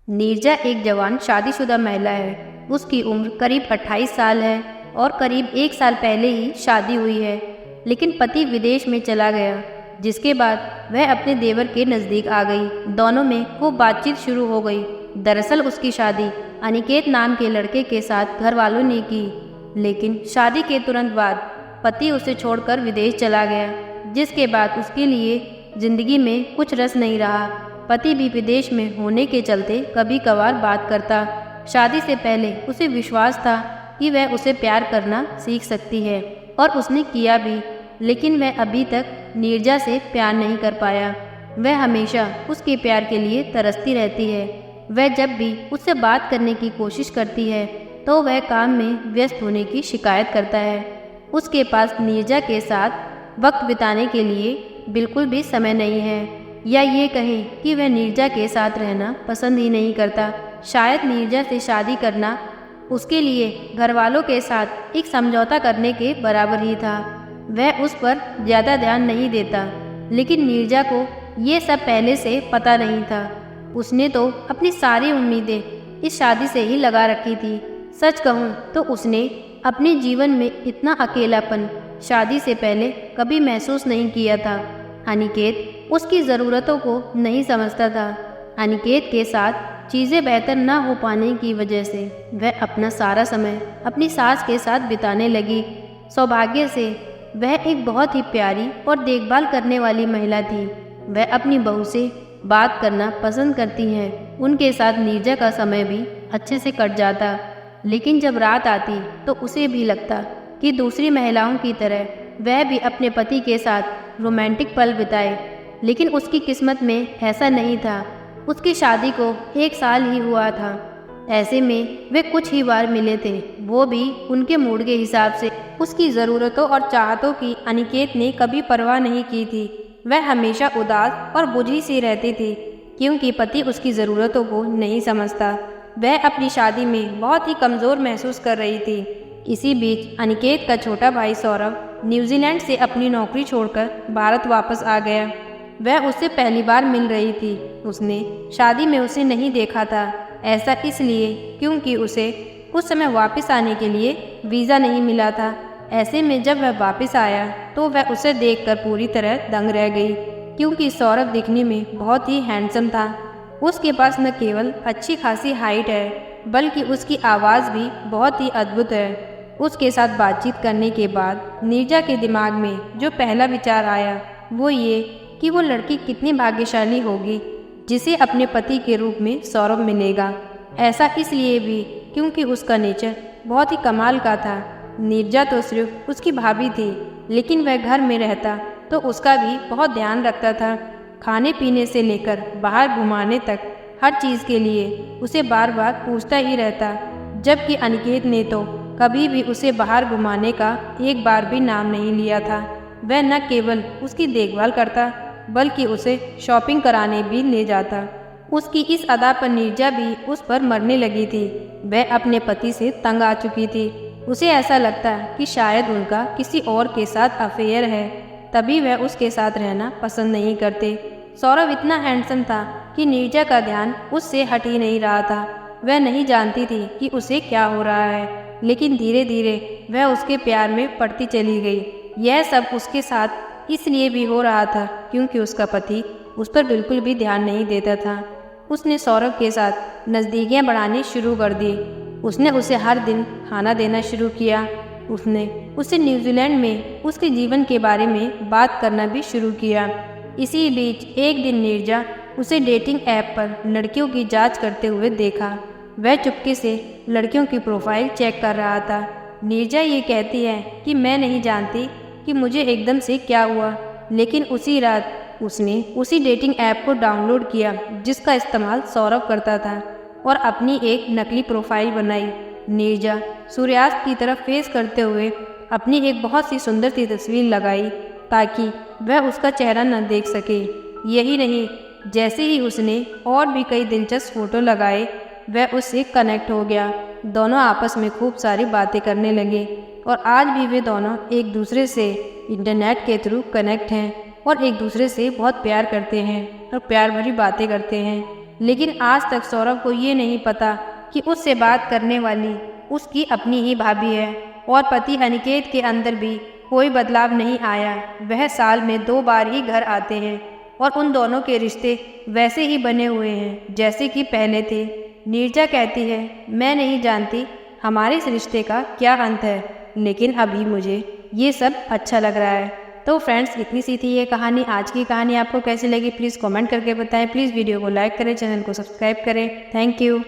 नीरजा एक जवान शादीशुदा महिला है। उसकी उम्र करीब 28 साल है और करीब 1 साल पहले ही शादी हुई है, लेकिन पति विदेश में चला गया, जिसके बाद वह अपने देवर के नज़दीक आ गई। दोनों में खूब बातचीत शुरू हो गई। दरअसल उसकी शादी अनिकेत नाम के लड़के के साथ घर वालों ने की, लेकिन शादी के तुरंत बाद पति उसे छोड़कर विदेश चला गया, जिसके बाद उसके लिए ज़िंदगी में कुछ रस नहीं रहा। पति भी विदेश में होने के चलते कभी कभार बात करता। शादी से पहले उसे विश्वास था कि वह उसे प्यार करना सीख सकती है, और उसने किया भी, लेकिन वह अभी तक नीरजा से प्यार नहीं कर पाया। वह हमेशा उसके प्यार के लिए तरसती रहती है। वह जब भी उससे बात करने की कोशिश करती है तो वह काम में व्यस्त होने की शिकायत करता है। उसके पास नीरजा के साथ वक्त बिताने के लिए बिल्कुल भी समय नहीं है, या ये कहें कि वह नीरजा के साथ रहना पसंद ही नहीं करता। शायद नीरजा से शादी करना उसके लिए घरवालों के साथ एक समझौता करने के बराबर ही था। वह उस पर ज़्यादा ध्यान नहीं देता, लेकिन नीरजा को ये सब पहले से पता नहीं था। उसने तो अपनी सारी उम्मीदें इस शादी से ही लगा रखी थी। सच कहूँ तो उसने अपने जीवन में इतना अकेलापन शादी से पहले कभी महसूस नहीं किया था। अनिकेत उसकी ज़रूरतों को नहीं समझता था। अनिकेत के साथ चीज़ें बेहतर न हो पाने की वजह से वह अपना सारा समय अपनी सास के साथ बिताने लगी। सौभाग्य से वह एक बहुत ही प्यारी और देखभाल करने वाली महिला थी। वह अपनी बहू से बात करना पसंद करती हैं। उनके साथ नीरजा का समय भी अच्छे से कट जाता, लेकिन जब रात आती तो उसे भी लगता कि दूसरी महिलाओं की तरह वह भी अपने पति के साथ रोमांटिक पल बिताए, लेकिन उसकी किस्मत में ऐसा नहीं था। उसकी शादी को 1 साल ही हुआ था। ऐसे में वे कुछ ही बार मिले थे, वो भी उनके मूड के हिसाब से। उसकी ज़रूरतों और चाहतों की अनिकेत ने कभी परवाह नहीं की थी। वह हमेशा उदास और बुझी सी रहती थी, क्योंकि पति उसकी ज़रूरतों को नहीं समझता। वह अपनी शादी में बहुत ही कमज़ोर महसूस कर रही थी। इसी बीच अनिकेत का छोटा भाई सौरभ न्यूजीलैंड से अपनी नौकरी छोड़कर भारत वापस आ गया। वह उससे पहली बार मिल रही थी। उसने शादी में उसे नहीं देखा था। ऐसा इसलिए क्योंकि उसे उस समय वापस आने के लिए वीज़ा नहीं मिला था। ऐसे में जब वह वापस आया तो वह उसे देखकर पूरी तरह दंग रह गई, क्योंकि सौरभ दिखने में बहुत ही हैंडसम था। उसके पास न केवल अच्छी खासी हाइट है, बल्कि उसकी आवाज़ भी बहुत ही अद्भुत है। उसके साथ बातचीत करने के बाद नीरजा के दिमाग में जो पहला विचार आया वो ये कि वो लड़की कितनी भाग्यशाली होगी जिसे अपने पति के रूप में सौरभ मिलेगा। ऐसा इसलिए भी क्योंकि उसका नेचर बहुत ही कमाल का था। नीरजा तो सिर्फ उसकी भाभी थी, लेकिन वह घर में रहता तो उसका भी बहुत ध्यान रखता था। खाने पीने से लेकर बाहर घुमाने तक हर चीज़ के लिए उसे बार बार पूछता ही रहता, जबकि अनिकेत ने तो कभी भी उसे बाहर घुमाने का एक बार भी नाम नहीं लिया था। वह न केवल उसकी देखभाल करता बल्कि उसे शॉपिंग कराने भी ले जाता। उसकी इस अदा पर नीरजा भी उस पर मरने लगी थी। वह अपने पति से तंग आ चुकी थी। उसे ऐसा लगता कि शायद उनका किसी और के साथ अफेयर है, तभी वह उसके साथ रहना पसंद नहीं करते। सौरभ इतना हैंडसम था कि नीरजा का ध्यान उससे हट ही नहीं रहा था। वह नहीं जानती थी कि उसे क्या हो रहा है, लेकिन धीरे धीरे वह उसके प्यार में पड़ती चली गई। यह सब उसके साथ इसलिए भी हो रहा था क्योंकि उसका पति उस पर बिल्कुल भी ध्यान नहीं देता था। उसने सौरभ के साथ नज़दीकियाँ बढ़ानी शुरू कर दी। उसने उसे हर दिन खाना देना शुरू किया। उसने उसे न्यूजीलैंड में उसके जीवन के बारे में बात करना भी शुरू किया। इसी बीच एक दिन नीरजा उसे डेटिंग ऐप पर लड़कियों की जांच करते हुए देखा। वह चुपके से लड़कियों की प्रोफाइल चेक कर रहा था। नीरजा ये कहती है कि मैं नहीं जानती कि मुझे एकदम से क्या हुआ, लेकिन उसी रात उसने उसी डेटिंग ऐप को डाउनलोड किया जिसका इस्तेमाल सौरभ करता था, और अपनी एक नकली प्रोफाइल बनाई। नीरजा सूर्यास्त की तरफ फेस करते हुए अपनी एक बहुत सी सुंदर सी तस्वीर लगाई ताकि वह उसका चेहरा न देख सके। यही नहीं, जैसे ही उसने और भी कई दिलचस्प फोटो लगाए वह उससे कनेक्ट हो गया। दोनों आपस में खूब सारी बातें करने लगे, और आज भी वे दोनों एक दूसरे से इंटरनेट के थ्रू कनेक्ट हैं और एक दूसरे से बहुत प्यार करते हैं और प्यार भरी बातें करते हैं। लेकिन आज तक सौरभ को ये नहीं पता कि उससे बात करने वाली उसकी अपनी ही भाभी है। और पति अनिकेत के अंदर भी कोई बदलाव नहीं आया। वह साल में 2 बार ही घर आते हैं और उन दोनों के रिश्ते वैसे ही बने हुए हैं जैसे कि पहले थे। नीरजा कहती है, मैं नहीं जानती हमारे इस रिश्ते का क्या अंत है, लेकिन अभी मुझे ये सब अच्छा लग रहा है। तो फ्रेंड्स, इतनी सी थी ये कहानी। आज की कहानी आपको कैसी लगी प्लीज़ कमेंट करके बताएं। प्लीज़ वीडियो को लाइक करें, चैनल को सब्सक्राइब करें। Thank you.